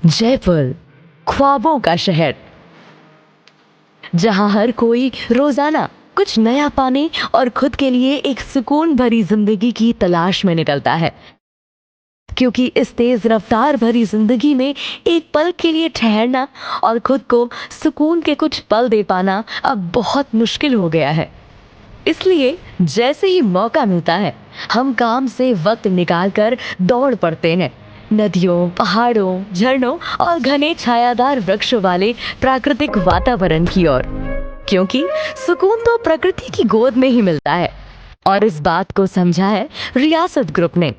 जयपुर, ख्वाबों का शहर, जहां हर कोई रोजाना कुछ नया पाने और खुद के लिए एक सुकून भरी जिंदगी की तलाश में निकलता है। क्योंकि इस तेज रफ्तार भरी जिंदगी में एक पल के लिए ठहरना और खुद को सुकून के कुछ पल दे पाना अब बहुत मुश्किल हो गया है। इसलिए जैसे ही मौका मिलता है, हम काम से वक्त निकालकर दौड़ पड़ते हैं नदियों, पहाड़ों, झरनों और घने छायादार वृक्षों वाले प्राकृतिक वातावरण की ओर। क्योंकि सुकून तो प्रकृति की गोद में ही मिलता है। और इस बात को समझा है रियासत ग्रुप ने।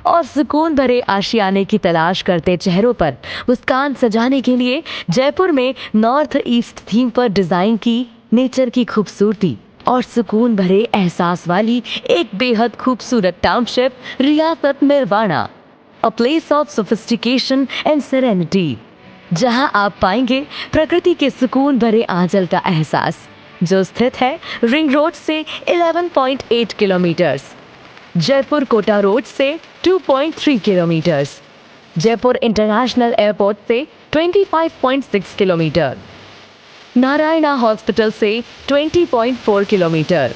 और सुकून भरे आशियाने की तलाश करते चेहरों पर मुस्कान सजाने के लिए जयपुर में नॉर्थ ईस्ट थीम पर डिजाइन की नेचर की खूबसूरती और सुकून भरे एहसास वाली एक बेहद खूबसूरत township Riyasat Nirvana, a place of sophistication and serenity, जहां आप पाएंगे प्रकृति के सुकून भरे आंचल का एहसास, जो स्थित है रिंग रोड से 11.8 किलोमीटर्स, जयपुर कोटा रोड से 2.3 किलोमीटर्स, जयपुर इंटरनेशनल एयरपोर्ट से 25.6 किलोमीटर, नारायणा हॉस्पिटल से 20.4 किलोमीटर,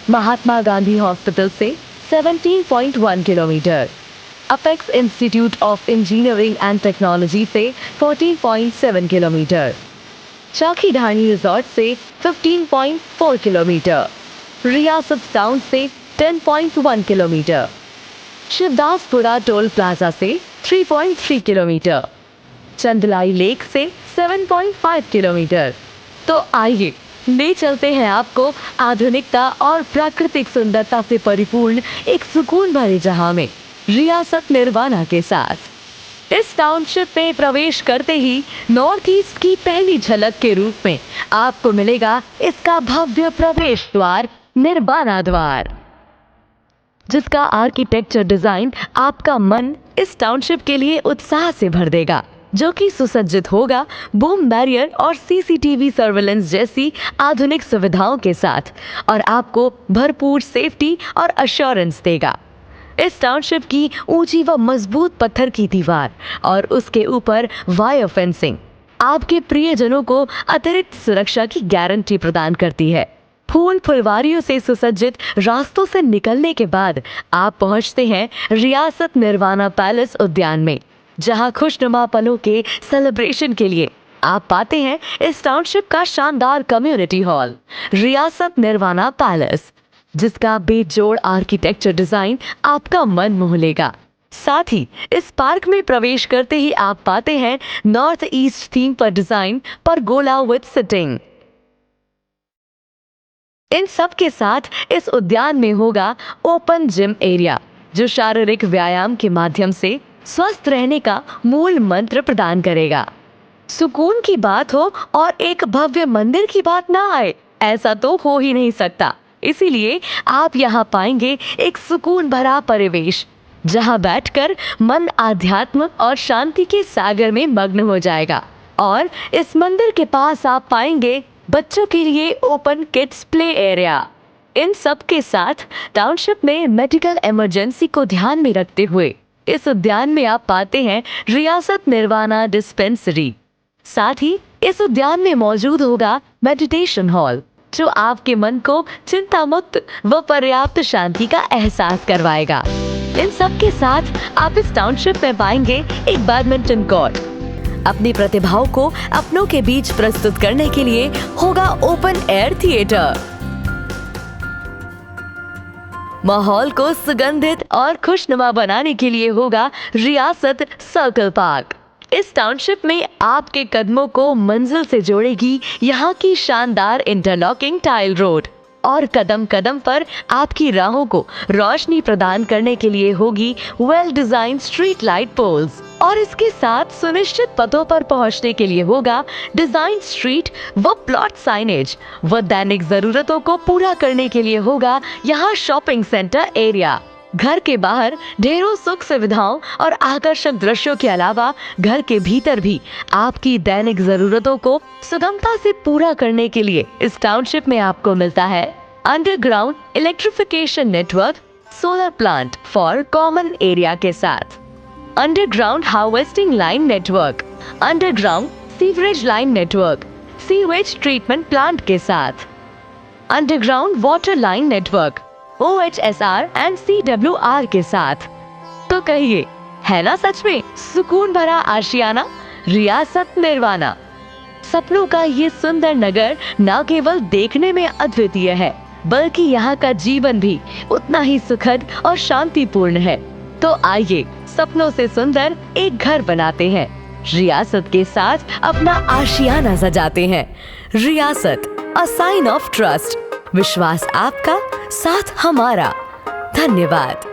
महात्मा गांधी हॉस्पिटल से 17.1 kilometre, apex institute of engineering and technology से 14.7 किलोमीटर, चाकी ढाणी रिजॉर्ट से 15.4 किलोमीटर, रियासत टाउन से 10.1 किलोमीटर, शिवदासपुरा टोल प्लाजा से 3.3 किलोमीटर, चंदलाई लेक से 7.5 किलोमीटर। तो आइए ले चलते हैं आपको आधुनिकता और प्राकृतिक सुंदरता से परिपूर्ण एक सुकून भरे जहां में, रियासत निर्वाणा के साथ। इस टाउनशिप में प्रवेश करते ही नॉर्थ ईस्ट की पहली झलक के रूप में आपको मिलेगा इसका भव्य प्रवेश द्वार, निर्वाणा द्वार, जिसका आर्किटेक्चर डिजाइन आपका मन इस टाउनशिप के लिए उत्साह से भर देगा, जो कि सुसज्जित होगा बूम बैरियर और सीसीटीवी सर्वेलेंस जैसी आधुनिक सुविधाओं के साथ और आपको भरपूर सेफ्टी और अश्योरेंस देगा। इस टाउनशिप की ऊंची व मजबूत पत्थर की दीवार और उसके ऊपर वायर फेंसिंग आपके प्रियजनों को अतिरिक्त सुरक्षा की गारंटी प्रदान करती है। फूल फुलवारियों से सुसज्जित रास्तों से निकलने के बाद आप पहुंचते हैं रियासत निर्वाणा पैलेस उद्यान में, जहां खुशनुमा पलों के सेलिब्रेशन के लिए आप पाते हैं इस टाउनशिप का शानदार कम्युनिटी हॉल, रियासत निर्वाणा पैलेस, जिसका बेजोड़ आर्किटेक्चर डिजाइन आपका मन मोह लेगा। साथ ही इस पार्क में प्रवेश करते ही आप पाते हैं नॉर्थ ईस्ट थीम पर डिजाइन पर गोला विद सिटिंग। इन सब के साथ इस उद्यान में होगा ओपन जिम एरिया, जो शारीरिक व्यायाम के माध्यम से स्वस्थ रहने का मूल मंत्र प्रदान करेगा। सुकून की बात हो और एक भव्य मंदिर की बात ना आए, ऐसा तो हो ही नहीं सकता। इसीलिए आप यहाँ पाएंगे एक सुकून भरा परिवेश, जहाँ बैठकर मन आध्यात्म और शांति के सागर में मग्न हो जाएगा। और इस मंदिर के पास आप पाएंगे बच्चों के लिए ओपन किड्स प्ले एरिया। इन सब के साथ टाउनशिप में मेडिकल इमरजेंसी को ध्यान में रखते हुए इस उद्यान में आप पाते हैं रियासत निर्वाणा डिस्पेंसरी। साथ ही इस उद्यान में मौजूद होगा मेडिटेशन हॉल, जो आपके मन को चिंता मुक्त व पर्याप्त शांति का एहसास करवाएगा। इन सब के साथ आप इस टाउनशिप में पाएंगे एक बैडमिंटन कोर्ट। अपनी प्रतिभाओं को अपनों के बीच प्रस्तुत करने के लिए होगा ओपन एयर थिएटर। माहौल को सुगंधित और खुशनुमा बनाने के लिए होगा रियासत सर्कल पार्क। इस टाउनशिप में आपके कदमों को मंजिल से जोड़ेगी यहाँ की शानदार इंटरलॉकिंग टाइल रोड और कदम कदम पर आपकी राहों को रोशनी प्रदान करने के लिए होगी well design street light poles. और इसके साथ सुनिश्चित पथों पर पहुंचने के लिए होगा डिजाइन स्ट्रीट व प्लॉट साइनेज व दैनिक जरूरतों को पूरा करने के लिए होगा यहाँ शॉपिंग सेंटर एरिया। घर के बाहर ढेरों सुख सुविधाओं और आकर्षक दृश्यों के अलावा घर के भीतर भी आपकी दैनिक जरूरतों को सुगमता से पूरा करने के लिए इस टाउनशिप में आपको मिलता है underground electrification network, solar plant for common area के साथ, underground harvesting line network, underground sewerage line network sewage treatment plant के साथ, underground water line network OHSR and CWR के साथ। तो कहिए, है ना सच में सुकून भरा आशियाना, रियासत निर्वाणा। सपनों का ये सुंदर नगर न केवल देखने में अद्वितीय है, बल्कि यहाँ का जीवन भी उतना ही सुखद और शांतिपूर्ण है। तो आइए सपनों से सुंदर एक घर बनाते हैं, रियासत के साथ अपना आशियाना सजाते हैं। रियासत, अ साइन ऑफ ट्रस्ट। विश्वास आपका, साथ हमारा। धन्यवाद।